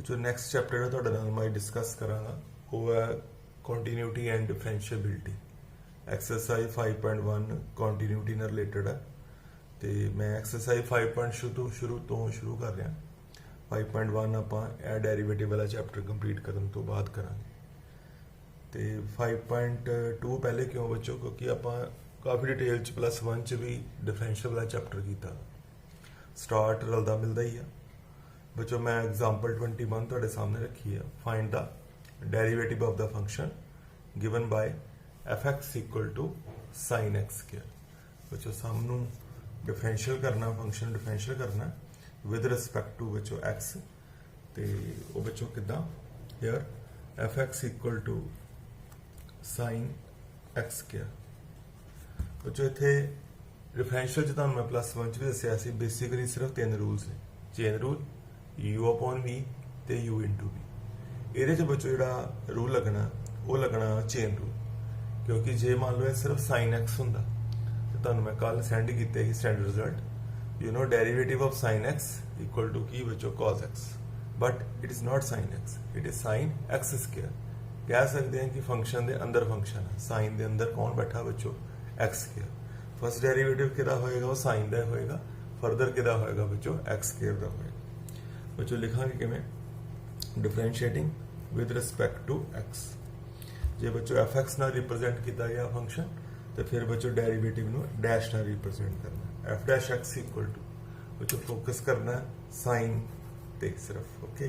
जो next chapter है तुहाडे नाल मैं डिस्कस करांगा वो है continuity and differentiability. Exercise 5.1 continuity नाल रिलेटेड है तो मैं एक्सरसाइज 5. शुरू तो कर रहा। 5.1 आपां ए डेरीवेटिव वाला चैप्टर कंप्लीट करन तो बाद करांगे। तो 5.2 पहले क्यों बच्चों, क्योंकि आपां काफ़ी डिटेल च +1 च भी डिफरेंशियल वाला चैप्टर किया। स्टार्ट रलदा मिलदा ही है बच्चों। मैं एग्जाम्पल 21 तुहाडे सामने रखी है। Find the derivative of the function given by f(x) = sin x square. बच्चों सामनू डिफरेंशियल करना, फंक्शन डिफरेंशियल करना विद रिस्पेक्ट टू बच्चों x। तो वो बच्चों किदा here f(x) = sin x square. बच्चों इत्थे डिफरेंशियल च तुहानूं मैं +1 च भी दस्सिया सी, बेसिकली सिर्फ 3 रूल्स ने। चेन रूल, u/v ते u/v। ਇਹਦੇ 'ਚ बच्चों ਜਿਹੜਾ रूल लगना वो लगना चेन रूल, क्योंकि जे मान लो सिर्फ sin x ਹੁੰਦਾ तो ਤੁਹਾਨੂੰ मैं कल सेंड ਕੀਤੇ ਸੀ standard result. You know derivative of sin x = की बच्चों cos x, but it is not sin x, it is sin x square. कह सकते हैं कि फंक्शन के अंदर फंक्शन है, साइन के अंदर कौन बैठा बच्चों x स्क्वायर। फर्स्ट डेरिवेटिव किदा होएगा वो साइन का होएगा, फर्दर किदा होएगा बच्चों x स्क्वायर का होएगा। बच्चों लिखांगे किवें differentiating with respect to x। जे बच्चों f(x) ना रिप्रेजेंट किया गया फंक्शन तो फिर बच्चों डेरिवेटिव नो डैश ना रिप्रेजेंट करना। f'(x) = बच्चों फोकस करना साइन ते सिर्फ। ओके,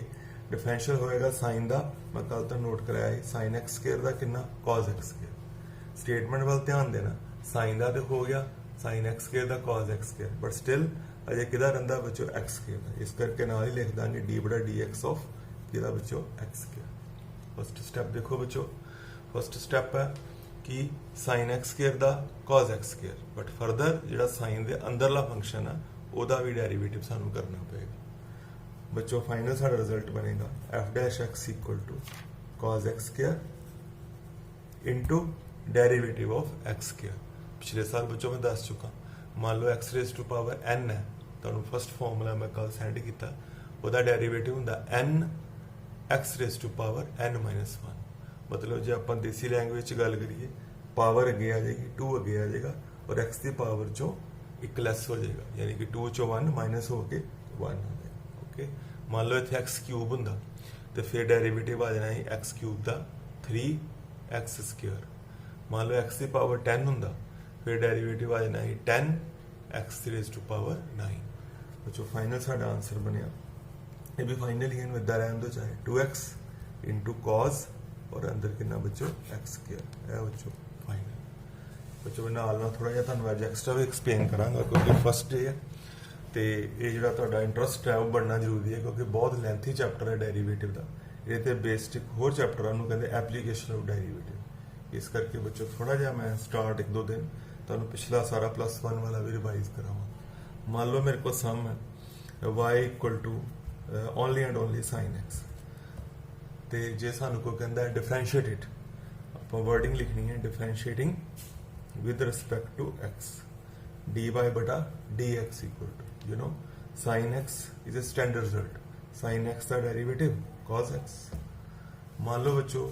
डिफरेंशियल होएगा साइन का, मैं कल तो नोट कराया है sin x स्क्वायर का कितना cos x स्क्वायर। स्टेटमेंट वाल ध्यान देना, साइन का तो हो गया sin x स्क्वायर का cos x square, but still अजे किदा रहिंदा बच्चों x स्क्वायर का। इस करके नाल ही लिख दांगे d/dx ऑफ किदा बच्चों x स्क्वायर। फर्स्ट स्टेप देखो बच्चों, फर्स्ट स्टेप है कि sin x स्क्वायर का cos x square, but further जिहड़ा साइन के अंदरला फंक्शन है वह भी डेरिवेटिव सानू करना पेगा। बच्चों फाइनल साडा रिजल्ट बनेगा f'(x) = cos x square into derivative of x square. पिछले साल बच्चों मैं दस चुका, मान लो x⁻n है, तो फर्स्ट फॉर्मूला मैं कल सेंड किया, वह डेरिवेटिव होंदा n x⁻n-1। मतलब जो आप देसी लैंग्वेज गल करिए, पावर अगे आ जाएगी, 2 अगे आ जाएगा और x की पावर चो 1 लैस हो जाएगा, यानी कि 2 चो 1 माइनस होके 1 हो जाएगा। ओके, मान लो इतने x³ होंदा तो फिर डेरिवेटिव आ जाना है x³ का 3x स्क्वायर। मान लो x की पावर 10 होंदा फिर डेरिवेटिव आ जाना है 10x⁻9। बच्चों फाइनल साडा आंसर बनया, ये भी फाइनल ही इदा रहन दो, चाहे 2x × cos और अंदर कितना बच्चों x स्क्वायर। है बच्चों फाइनल। बच्चों नाल थोड़ा जिहा तुहानूं अज एक्सट्रा भी एक्सप्लेन करांगा, क्योंकि फर्स्ट डे है तो ये जिहड़ा तुहाडा इंटरस्ट है वो बनना जरूरी है, क्योंकि बहुत लेंथी चैप्टर है डेरीवेटिव का। ये तो बेस्ड एक होर चैप्टर है, कहते एप्लीकेशन ऑफ डेरीवेटिव। इस करके बच्चों थोड़ा जिहा मैं स्टार्ट 1-2 दिन तुहानूं पिछला सारा +1 वाला भी रिवाइज करावां। मान लो मेरे को सम है y = only and only sin x, तो जे सानू कोई कहता है डिफरेंशिएटेड, आप वर्डिंग लिखनी है differentiating with respect to x dy/dx = you know sin x is a standard result, sin x का डेरिवेटिव cos x। मान लो बच्चों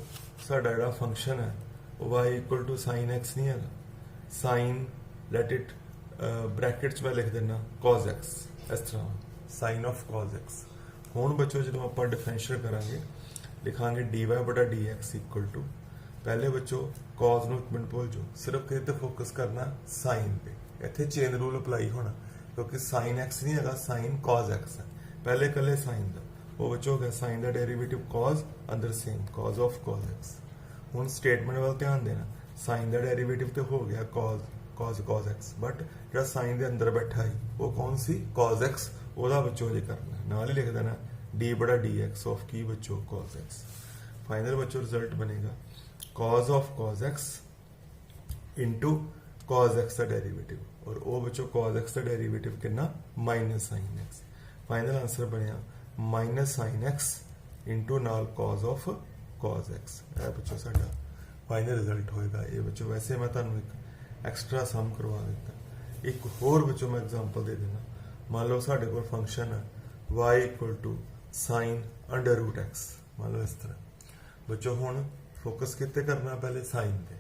साडा जिहड़ा फंक्शन है y = sin x नहीं है, sin लेट इट ब्रैकेट में लिख देना cos x, इस तरह sin of cos x। हुण बच्चों जो आप डिफरेंशियल करांगे लिखांगे dy/dx = पहले बच्चों cos नूं 1 मिनट भूल जाओ, सिर्फ किते फोकस करना साइन पे। इत्थे चेन रूल अप्लाई होना, क्योंकि sin x नहीं है, sin cos x है। पहले कले साइन का वो बच्चों का साइन का डेरिवेटिव cos अंदर same cos of cos x। हुण स्टेटमेंट वाल ध्यान देना, साइन का डेरिवेटिव तो हो गया cos x, बट जो साइन के अंदर बैठा है वो कौन सी cos x, वह बच्चों ये करना नाल ही लिख देना d/dx ऑफ की बच्चों cos x। फाइनल बच्चों रिजल्ट बनेगा cos of cos x into cos x का डेरिवेटिव, और वो बच्चों cos x का डेरिवेटिव कितना -sin x। फाइनल आंसर बनया -sin x इंटू नाल cos of cos x। है बच्चों साडा फाइनल रिजल्ट होएगा ये। बच्चों वैसे मैं तुहानूं एक एक्सट्रा सम करवा देता, एक होर बच्चों मैं एग्जांपल दे देना। मान लो साडे कोल फंक्शन है y = sine under root x, मान लो इस तरह। बच्चों हुण फोकस कित्ते करना, पहले साइन पे।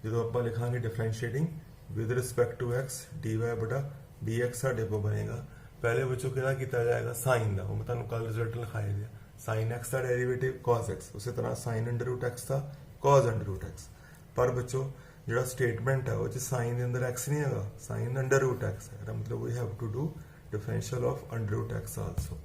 जो आप लिखांगे differentiating with respect to x d y बटा डी एक्स साढ़े को बनेगा। पहले बच्चों किहड़ा किया जाएगा, साइन का। मैं तुहानूं कल रिजल्ट लिखाया दिया, साइन एक्स का डेरीवेटिव कॉस एक्स, उसी तरह साइन अंडर रूट एक्स का कॉस अंडर रूट एक्स। पर बच्चों जो स्टेटमेंट है वो साइन के अंदर एक्स नहीं है, साइन अंडर रूट एक्स है, मतलब we have to do differential of under root x also.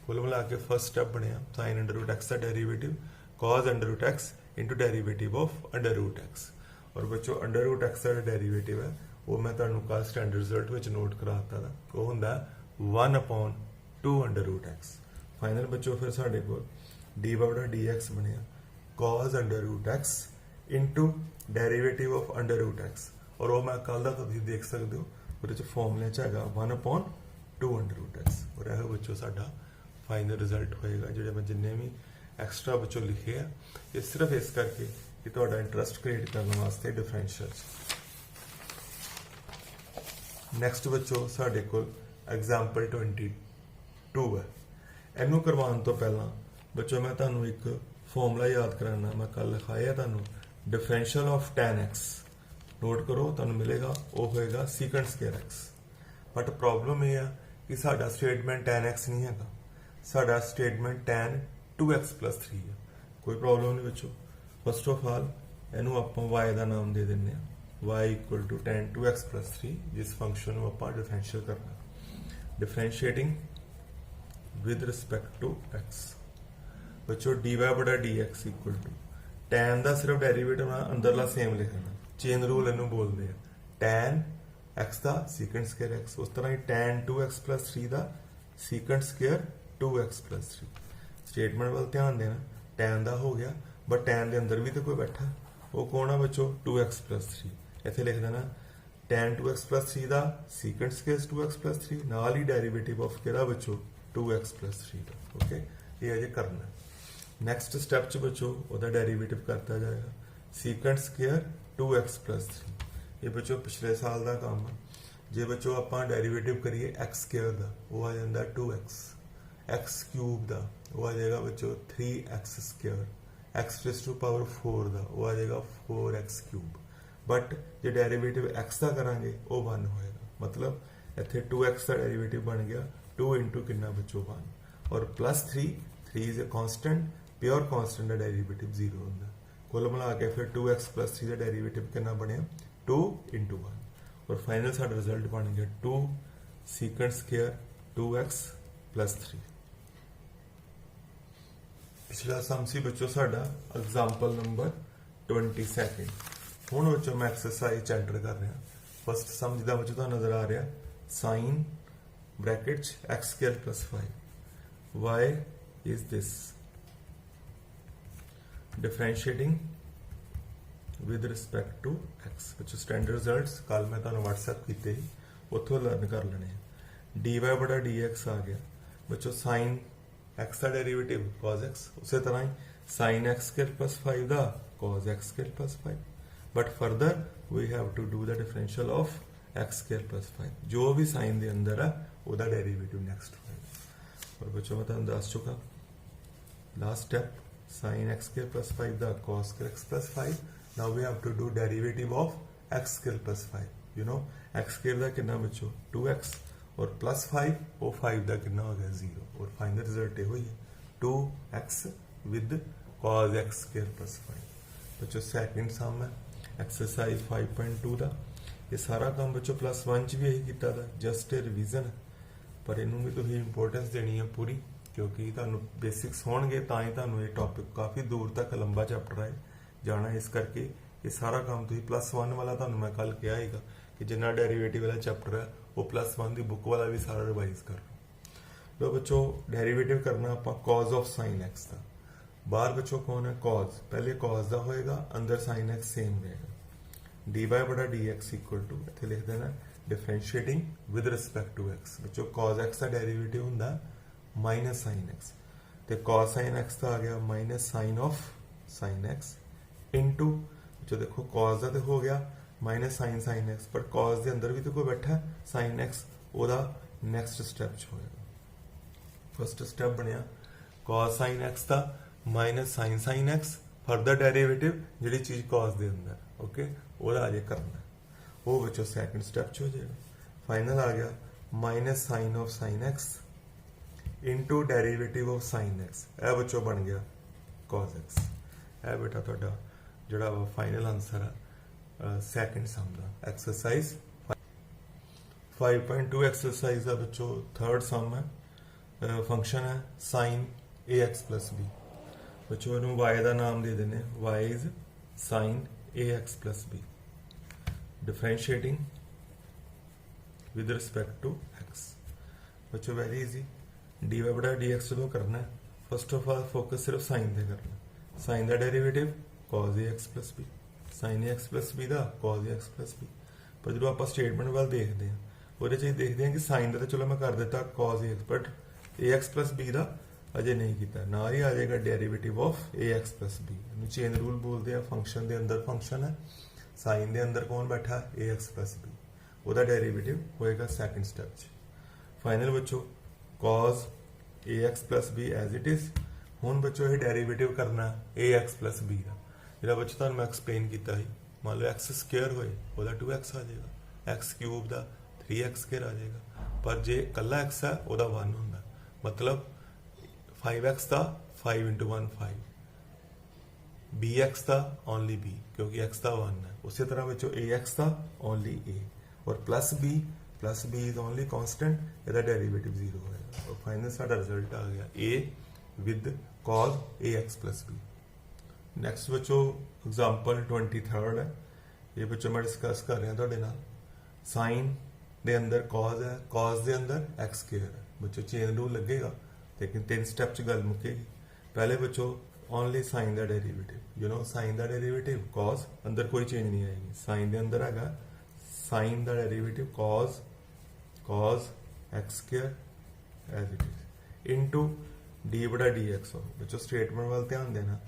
कुल मिला के फर्स्ट स्टेप बनया साइन अंडर रूट एक्स का derivative cos under root x into derivative of under root x. और बच्चों under root x का डेरीवेटिव है वो मैं तुहानूं कल स्टैंडर्ड रिजल्ट में नोट कराता था, वो हुंदा 1/2 अंडर रूट एक्स। फाइनल बच्चों फिर साढ़े को डी बटा डी एक्स बनया cos under root x into derivative of under root x. और वो मैं कल का तुसीं देख सकते हो वो फॉर्मूले च हैगा 1/2 अंडर रूट एक्स। और यह बच्चों साडा फाइनल रिजल्ट होएगा। जो मैं जिन्ने भी एक्सट्रा बच्चों लिखे हैं ये सिर्फ इस करके कि तुहाडा इंटरस्ट क्रिएट करने वास्ते डिफरेंशियल। नैक्सट बच्चों साढ़े को एग्जाम्पल 22 है। इनू करवाने तो पहला बच्चों मैं तुहानूं एक फॉर्मूला याद कराना, मैं कल लिखाया तुहानूं differential of tan x। Note करो, तुहानूं मिलेगा वो होएगा secant square x। But problem यह है कि साडा स्टेटमेंट tan x नहीं है, साडा स्टेटमेंट tan 2x + 3 है। कोई प्रॉब्लम नहीं बच्चों। फर्स्ट ऑफ ऑल इनू आपां y का नाम दे दें, y = tan 2x + 3, जिस फंक्शन को आपां डिफरेंशियल करना। Differentiating with respect to x बच्चों dy बटा dx = tan का सिर्फ डेरीवेटिव अंदरला सेम लिखना, चेन रूल इनू बोलते हैं, tan x का सीकेंट स्केयर x। उस तरह ही tan 2x + 3 का सीकेंट स्केयर 2x + 3। स्टेटमेंट वाल ध्यान देना, tan का हो गया बट tan के अंदर भी तो कोई बैठा, वो कौन है बच्चों 2x + 3। इत्थे लिख देना tan 2x + 3 का सीकेंट स्केयर 2x + 3 नाल ही डेरीवेटिव ऑफ किहड़ा बच्चों 2x + 3 का। ओके, ये अजे करना। नैक्सट स्टैप च बच्चों वह डेरीवेटिव करता जाएगा सीकेंट स्केयर 2x + 3। ये बच्चों पिछले साल का काम है। जे बच्चों आप डेरीवेटिव करिए x स्केयर का वो आ जाता 2x, x क्यूब का वो आ जाएगा बच्चों 3x स्केयर, x⁴ का वो आ जाएगा 4x³। बट जो डेरीवेटिव x का करांगे वो 1 होएगा, मतलब इत्थे 2x का डेरीवेटिव बन गया 2 × कितना बच्चों 1 और +3 is a constant, pure constant का डेरीवेटिव 0 होंदा। कुल मिला के फिर 2x + 3 का डेरीवेटिव कितना बनया 2 × 1 और फाइनल साडा रिजल्ट बन गया 2 सीकेंट स्केयर 2x + 3। पिछला सम सी बच्चों साडा एग्जाम्पल नंबर 22। हुण बच्चों मैं एक्सरसाइज एंटर कर रहा। फर्स्ट सम जिदा बच्चों तो नजर आ रहा sine bracket x² + 5 y is this differentiating with respect to x। बच्चों स्टैंडर्ड रिजल्ट्स कल मैं तुहानूं WhatsApp किए ही उत्थों लर्न कर लेने। dy बटा dx आ गया बच्चों साइन x का डेरीवेटिव cos x, उसी तरह ही sin x² + 5 का cos x² + 5। But further we have to do the differential of x² + 5। जो भी साइन के अंदर है वह डेरीवेटिव नैक्सट होगा। और बच्चों मैं तुहानूं दस चुका लास्ट स्टेप sin x² + 5 का cos x + 5। Now we have to do derivative of x² + 5। You know x² का कितना बच्चों 2x और +5 वो 5 का कितना हो गया 0। और फाइनल रिजल्ट ये हुई है 2x विद cos x² + 5। बच्चों सैकेंड सम है एक्सरसाइज 5.2 का। ये सारा काम बच्चों +1 च भी यही किया था, जस्ट ए रिवीजन है, पर इनू भी तुसीं इंपोर्टेंस देनी है पूरी, क्योंकि तुहानूं बेसिक्स होणगे तां ही तुहानूं ये टॉपिक काफ़ी दूर तक लंबा चैप्टर है जाना। इस करके ये सारा काम तुसीं +1 वाला तुहानूं मैं कल कहा है कि जिन्ना डेरीवेटिव वाला चैप्टर है वो +1 की बुक वाला भी सारा रिवाइज कर लो। तो बच्चों डेरीवेटिव करना आप cos ऑफ sin x का। बाहर बच्चों कौन है cos, पहले cos का होएगा, अंदर sin x सेम रहेगा। dy बटा dx = इत्थे लिख देना differentiating with respect to x। बच्चों cos x का डेरीवेटिव हुंदा -sin x ते cos sin x का आ गया -sin of sin x into जो देखो cos का तो हो गया -sin sin x, पर cos के अंदर भी तो कोई बैठा है sin x, ओदा नेक्स्ट स्टेप होएगा। फर्स्ट स्टेप बनया cos sin x ਦਾ minus sin x further derivative जी चीज़ cos के अंदर ओके वह आ जाए करना वो बच्चों सैकेंड स्टैप हो जाएगा फाइनल आ गया minus sine of sin x into derivative of sin x यह बच्चों बन गया cos x है बेटा थोड़ा जोड़ा फाइनल आंसर है सैकेंड सम का एक्सरसाइज 5.2 एक्सरसाइज का बच्चों थर्ड सम है फंक्शन है sine a x plus b बच्चों इन्हों वाई का नाम दे देने y is sine a x plus b differentiating with respect to x बच्चों वेरी इजी डी वाई बटा डी एक्स जो करना है फर्स्ट ऑफ ऑल फोकस सिर्फ साइन से करना साइन का derivative cos a x plus b sine a x plus b का cos a x plus b पर जो आप स्टेटमेंट वाल देखते हैं वो देखते हैं कि साइन का तो चलो मैं कर देता cos a x but a x plus b का अजे नहीं किया ना ही आ जाएगा derivative of a x plus b chain rule बोलते हैं फंक्शन के अंदर फंक्शन है साइन के अंदर कौन बैठा ए एक्स प्लस बी वह डेरिवेटिव होएगा सैकेंड स्टेप फाइनल बच्चों cos a x plus b as it is हुण बच्चों ये डेरिवेटिव करना ए एक्स प्लस बी का जो बच्चों तुहानूं मैं एक्सप्लेन किया ही मान लो एक्स स्क्वेयर होए वह 2x आ जाएगा एक्स क्यूब का 3x स्क्वेयर आ जाएगा पर जे कला एक्स है वह 1 होंदा मतलब 5x का 5 इंटू 1 5 bx का ओनली b क्योंकि x का 1 है उसी तरह बच्चों ax का ओनली a और plus b is only constant इसका डेरिवेटिव 0 होगा और फाइनल साडा रिजल्ट आ गया a with cos ax plus b next बच्चों एग्जाम्पल 23 है ये बच्चों मैं डिस्कस कर रहा थोड़े नाल साइन दे अंदर कॉज है कॉज दे अंदर एक्स स्क्वेयर है बच्चों चेन रूल लगेगा लेकिन 3 स्टेप च गल मुकेगी पहले बच्चों ओनली साइन का डेरिवेटिव साइन का डेरिवेटिव कॉज अंदर कोई चेंज नहीं आएगी साइन के अंदर है साइन का derivative cause x square as it is into d बटा डी एक्स बच्चों स्टेटमेंट वाल ध्यान देना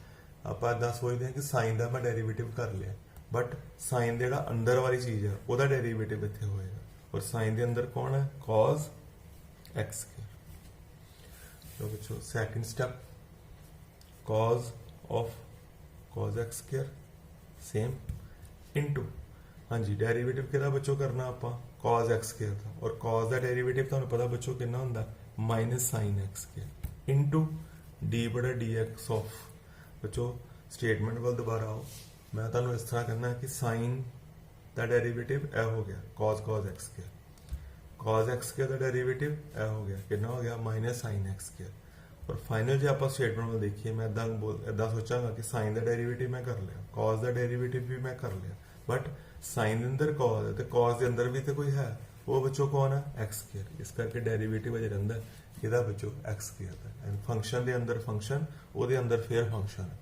आप इदा सोचते हैं कि साइन का मैं डेरिवेटिव कर लिया बट साइन जो अंदर वाली चीज़ है वह डेरिवेटिव इतने होएगा और साइन के अंदर कौन है कॉज एक्स स्क्वेयर तो बच्चों second step cause of cause x square same into हाँ जी डेरिवेटिव कि बच्चों करना आप कॉज एक्स स्क्वेयर का और कॉज का डेरिवेटिव तुहानूं पता बच्चों कितना होंदा minus sine x square into D बटा डी एक्स ऑफ बच्चों स्टेटमेंट वाल दोबारा आओ मैं तुहानूं इस तरह कहना कि साइन का डेरिवेटिव ए हो गया कॉज एक्स स्क्वेयर का डेरिवेटिव ए हो गया कितना हो गया माइनस साइन एक्स स्क्वेयर और फाइनल जो आप स्टेटमेंट में देखिए मैं इदा सोचांगा कि साइन का डेरिवेटिव मैं कर लिया कॉज का डेरिवेटिव भी मैं कर लिया बट साइन के अंदर कॉज है तो कॉज के अंदर भी तो कोई है वो बच्चों कौन है एक्स स्क्वेयर इस करके डेरिवेटिव अजे रहा यदा बच्चों एक्स स्क्वेयर है एंड फंक्शन के अंदर फंक्शन वो अंदर फिर फंक्शन है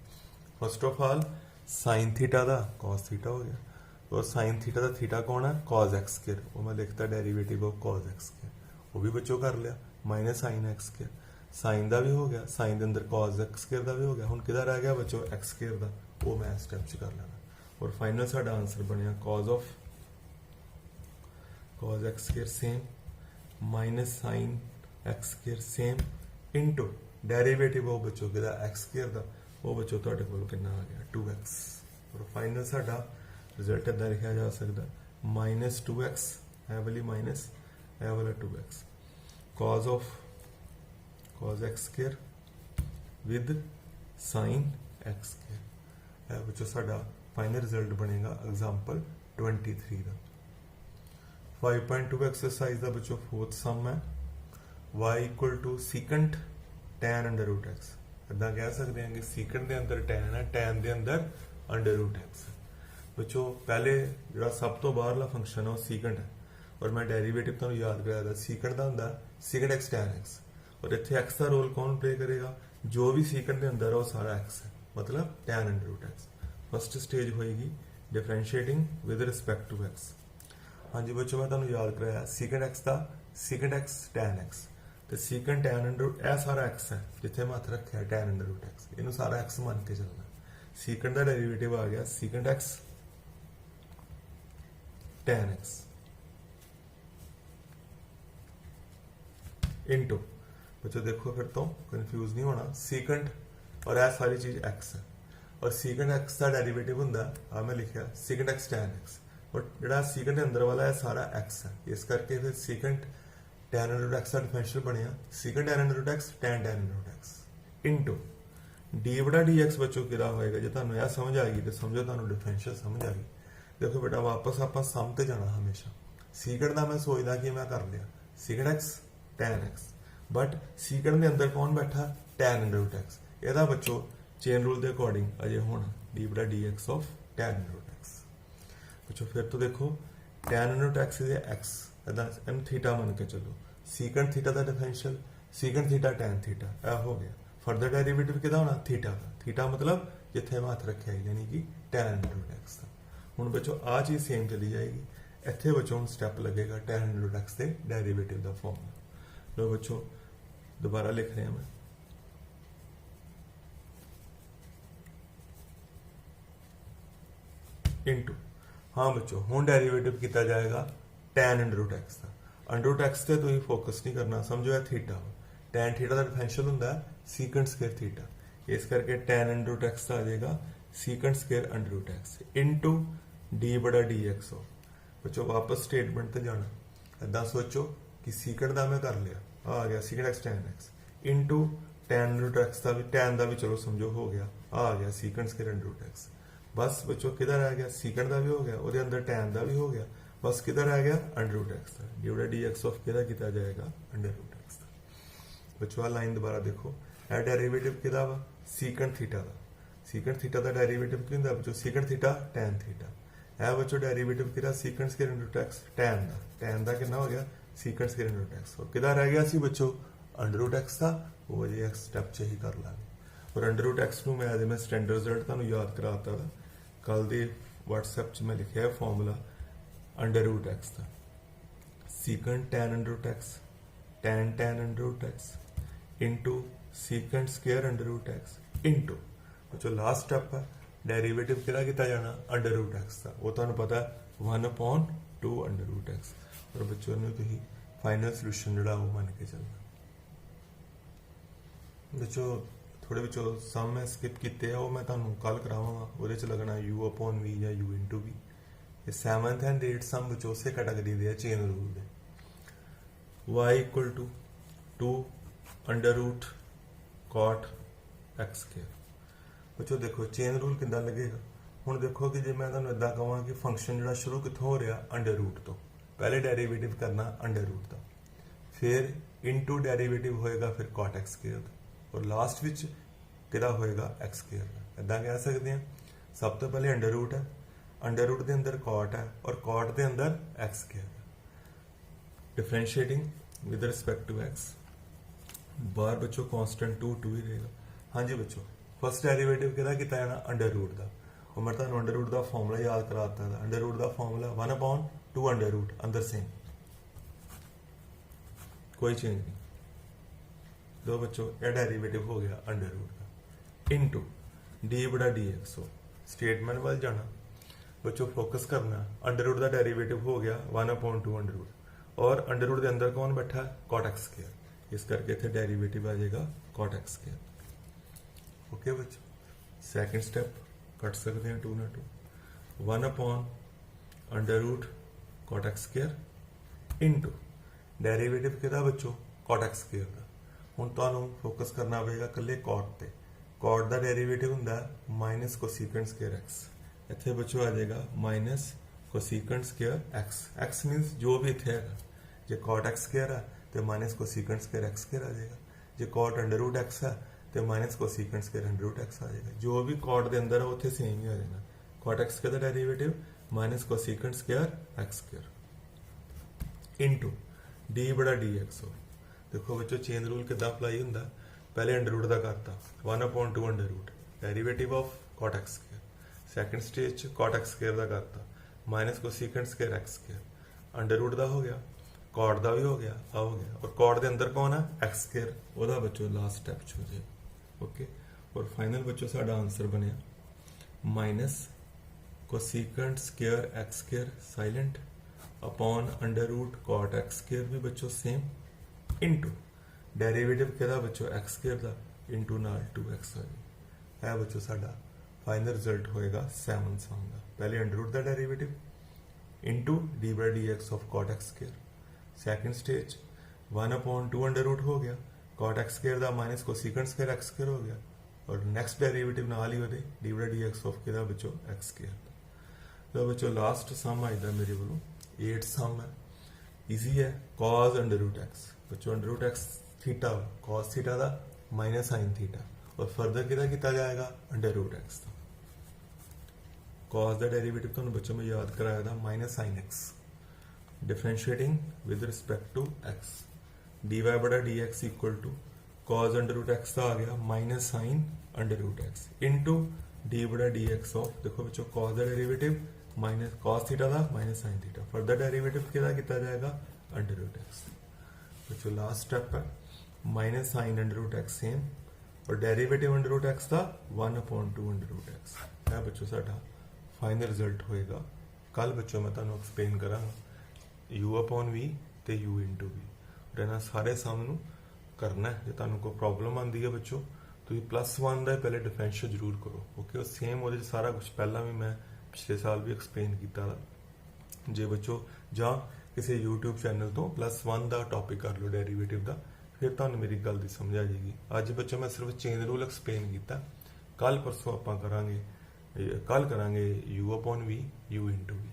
first of all sine theta का कॉस थीटा हो गया और साइन थीटा का थीटा कौन है कॉज एक्स स्क्वेयर वो मैं लिखता derivative of cause x square वो भी बच्चों कर लिया minus sine x square sine का भी हो गया साइन के अंदर कॉज एक्स स्क्वेयर का भी हो गया हुण किहदा रह गया बच्चों एक्स स्क्वेयर का वो मैं स्टेप च कर लेना और फाइनल साडा आंसर बनया cause of cause x square same minus sine x square same into derivative of बच्चों किहदा एक्स स्क्वेयर का वो बच्चों तुहाडे कोल कितना आ गया 2x और फाइनल साडा रिजल्ट इदा लिखा जा सकता माइनस 2x है वाली माइनस है वाला 2x cause of cause x square with sine x square है बच्चों साडा फाइनल रिजल्ट बनेगा एग्जाम्पल 23 का 5.2 एक्सरसाइज का बच्चों फोर्थ सम है y equal to secant tan under root x इदा कह सकते हैं कि सीकेंट के अंदर tan है tan के अंदर अंडर रूट एक्स बच्चों पहले जो सब तो बाहरला फंक्शन है वो सीकेंट है और मैं डेरिवेटिव तुहानूं याद कराया था सीकेंट का होंदा सीकेंट एक्स tan एक्स और इत्थे एक्स का रोल कौन प्ले करेगा जो भी सीकेंट के अंदर है वो सारा एक्स है मतलब tan under root x first stage होएगी differentiating with respect to x हाँ जी बच्चों मैं तुहानूं याद कराया सीकेंट एक्स का सीकेंट एक्स tan एक्स तो सीकेंट tan अंडर रूट यह सारा एक्स है जिथे मैं हथ रखा tan अंडर रूट एक्स इनू सारा एक्स मान के चलना सीकेंट का डेरिवेटिव आ गया secant x tan x into बच्चों देखो फिर तो कन्फ्यूज नहीं होना, सीकेंट और यह सारी चीज एक्स है और सीकेंट एक्स का डेरिवेटिव होंगे आ मैं लिखा सीकेंट एक्स टैन एक्स और जो सीकेंट अंदर वाला है सारा एक्स है, इस करके फिर secant tan under root x का डिफरेंशियल बनया secant tan under root x tan tan under root x into d बड़ा डी एक्स बच्चों कि होएगा। जो तुहानू यह समझ आ गई तो समझो तुहानू डिफरेंशियल समझ आ गई। देखो बेटा वापस आप सम ते जाना हमेशा, सीकेंट का मैं सोचदा कि मैं कर लिया secant x tan x, but secant के अंदर कौन बैठा टैन अंडर रूट एक्स, यदा बच्चों चेन रूल के अकॉर्डिंग अजे होना डी बड़ा d x of tan under root x. बच्चों फिर तो देखो tan under root x is x in theta मन के चलो, सीकेंट थीटा का differential secant theta tan theta यह हो गया। फर्दर डेरिवेटिव किदा होना थीटा का, थीटा मतलब जिथे मैं हथ रखा है यानी कि टैन अंडर रूट एक्स का। हुण बच्चों आ चीज सेम चली जाएगी, इत्थे बच्चों हुण स्टैप लगेगा टैन अंडर रूट एक्स के डेरिवेटिव का फॉर्मूला। लो बच्चों दोबारा लिख रहे हैं मैं, इनटू हाँ बच्चों हुण डेरिवेटिव किया जाएगा टैन अंडर रूट एक्स का। अंडर रूट एक्स से तुसीं फोकस नहीं करना, समझो यह थीटा टैन थीटा का डिफरेंशियल होंगे सीकेंट स्क्वायर थीटा, इस करके टैन अंडर रूट एक्स आ जाएगा secant square under root x into d बड़ा डी एक्स हो। बच्चों वापस स्टेटमेंट ते जाना, इदा सोचो कि सीकेंट का मैं कर लिया आ गया secant x tan x into tan under root x का भी टैन का भी चलो समझो हो गया आ गया secant square under root x. बस बच्चों किधर रह गया सीकेंट का भी हो गया और अंदर टैन का भी हो गया, बस किधर रह गया अंडर रूट एक्स का, डी बड़ा डी एक्स ऑफ किधर किया जाएगा अंडर रूट एक्स का। बच्चों लाइन दोबारा देखो यह डेरिवेटिव किदा वा सीकेंट थीटा का, सीकेंट थीटा का डेरिवेटिव की होंगे बच्चों सीकेंट थीटा टैन थीटा, यह बच्चों डेरिवेटिव किदा secant square under root x tan का कितना हो गया secant square under root x और किदा रह गया सी बच्चों अंडर रूट एक्स का, वो अजे एक स्टेप च ही कर लांगे। और अंडर रूट एक्स नूं मैं अजे मैं स्टैंडर्ड रिजल्ट तुहानूं याद कराता वा, कल दे WhatsApp च मैं लिखा है फॉर्मूला अंडर रूट एक्स का secant tan under root x tan tan under root x into secant square under root x into बच्चों लास्ट स्टेप है डेरिवेटिव किहड़ा किया जाना अंडर रूट एक्स का, वो तुहानूं पता है 1/2 अंडर रूट एक्स और बच्चों ने तुसीं फाइनल सोल्यूशन जिहड़ा वो मान के चलना। बच्चों थोड़े बच्चों सम मैं स्किप किए वो मैं तुहानूं कल करावांगा, उहदे च लगना u/v या u/v। ये 7th एंड 8th सम बच्चों उसे कैटेगरी दे चेन रूल दे y equal to 2 under root cot x square. बच्चों देखो चेन रूल किदा लगेगा, हुण देखो कि जे मैं तुहानूं इदां कहां कि फंक्शन जिहड़ा शुरू कित्थों हो रहा अंडर रूट तो, पहले डेरिवेटिव करना अंडर रूट का, फिर इनटू डेरिवेटिव होएगा फिर कॉट एक्स स्क्वायर और लास्ट विच किहड़ा होएगा एक्स स्क्वायर। इदां कह सकते हैं सब तो पहले अंडर रूट है, अंडर रूट के अंदर कॉट है और कॉट के अंदर एक्स स्क्वायर है, differentiating with respect to x, बाहर बच्चों कांस्टेंट 2 ही रहेगा। हाँ जी बच्चों फर्स्ट डेरिवेटिव किहड़ा किया जाना अंडर रूट का, और मैं तुहानूं अंडर रूट का फॉर्मूला याद कराता है, अंडर रूट का फॉर्मूला 1/2 अंडर रूट अंदर सेम कोई चेंज नहीं। दो बच्चों यह डेरिवेटिव हो गया अंडर रूट का इनटू डी बड़ा डी एक्स हो। स्टेटमेंट वाल जाना बच्चों फोकस करना, अंडर रूट का डेरिवेटिव हो गया 1/2 अंडर रूट और अंडर रूट के अंदर कौन बैठा कॉट एक्स स्क्वायर, इस करके इतने डेरिवेटिव आ जाएगा कॉट एक्स स्क्वायर। ओके बच्चों सेकंड स्टेप कट सकते हैं 2 ना 2 1/अंडर root cot x square into derivative किहदा बच्चों कॉट एक्स स्क्वायर का। हुण तुहानूं फोकस करना पेगा कल्ले कॉट ते, कॉट का डेरिवेटिव हुंदा माइनस कोसीकेंट स्क्वायर एक्स, इत्थे बच्चों आ जाएगा minus cosecant square x, x मीनस जो भी इत्थे है, जे कॉट एक्स स्क्वायर है तो minus cosecant square x square आ जाएगा, जे कॉट अंडर रूट एक्स है तो minus cosecant square under root x आ जाएगा, जो भी कॉट के अंदर है उत्थे सेम ही आ जाएगा, कॉट एक्स स्क्वायर का derivative minus cosecant square x square into d बड़ा डी एक्स हो। देखो बच्चों चेन रूल कितना अप्लाई होंगे, पहले अंडर रूट का करता 1/2 under root derivative of cot x square, second stage cot x square का करता minus cosecant square x square, under root का हो गया कॉट का भी हो गया आ हो गया, और कॉट के अंदर कौन है एक्स स्क्वायर, वह बच्चों लास्ट स्टेप हो जाए। ओके और फाइनल बच्चों साडा आंसर बनया minus cosecant square x square silent upon under root cot x square भी बच्चों सेम इनटू ਡੈਰੀਵੇਟਿਵ ਕਿਹਦਾ ਬੱਚੋ x ਸਕੁਅਰ ਦਾ ਇਨਟੂ ਨਾਲ 2x ਹੋਏਗਾ। ਇਹ ਬੱਚੋ ਸਾਡਾ ਫਾਈਨਲ ਰਿਜ਼ਲਟ ਹੋਏਗਾ 7 ਸਮ ਦਾ। ਪਹਿਲੇ ਅੰਡਰ ਰੂਟ ਦਾ derivative into d by d x of cot x square. Second stage 1/2 under root हो गया, कॉट एक्स स्केयर का minus cosecant square x square हो गया, और नैक्सट डेरिवेटिव नाल ही वो d by d x of कि बच्चों एक्स स्केयर। तो बच्चों लास्ट सम आइदा मेरे को 8 सम है, ईजी है। कॉज अंडर रूट एक्स बच्चों under root x theta cos theta का माइनस साइन थीटा, और फर्दर कि जाएगा अंडर रूट एक्स का। कॉस का डेरिवेटिव तुहानूं बच्चों में याद कराया था minus sine x, differentiating with respect to x, d y बड़ा d x equal to cos under root x का आ गया minus sine under root x into d बड़ा डी एक्स ऑफ, देखो बच्चों कॉस का डेरिवेटिव माइनस कॉस थीटा का minus sine theta, further derivative किया जाएगा अंडर रूट एक्स। बच्चों लास्ट स्टेप है minus sine under root x same, और डेरिवेटिव अंडर रूट एक्स का 1/2 अंडर रूट एक्स। है बच्चों साडा फाइनल रिजल्ट होएगा। कल बच्चों मैं तुहानूं एक्सप्लेन करांगा u/v ते u इंटू v, और इन्हां सारे सम नूं करना है। जे तुहानूं कोई प्रॉब्लम आंदी है बच्चों तुसीं +1 का पहले डिफरेंशियल जरूर करो, ओके। और सेम वो सारा कुछ पहला भी मैं पिछले साल भी एक्सप्लेन किया था। जे बच्चों जां किसी यूट्यूब चैनल तो +1 का टॉपिक कर लो डेरीवेटिव का, फिर तुहानूं मेरी गल दी समझ आ जाएगी। अज बच्चों मैं सिर्फ चेन रूल एक्सप्लेन किया, कल परसों आपां करांगे कल करांगे u/v u इंटू v।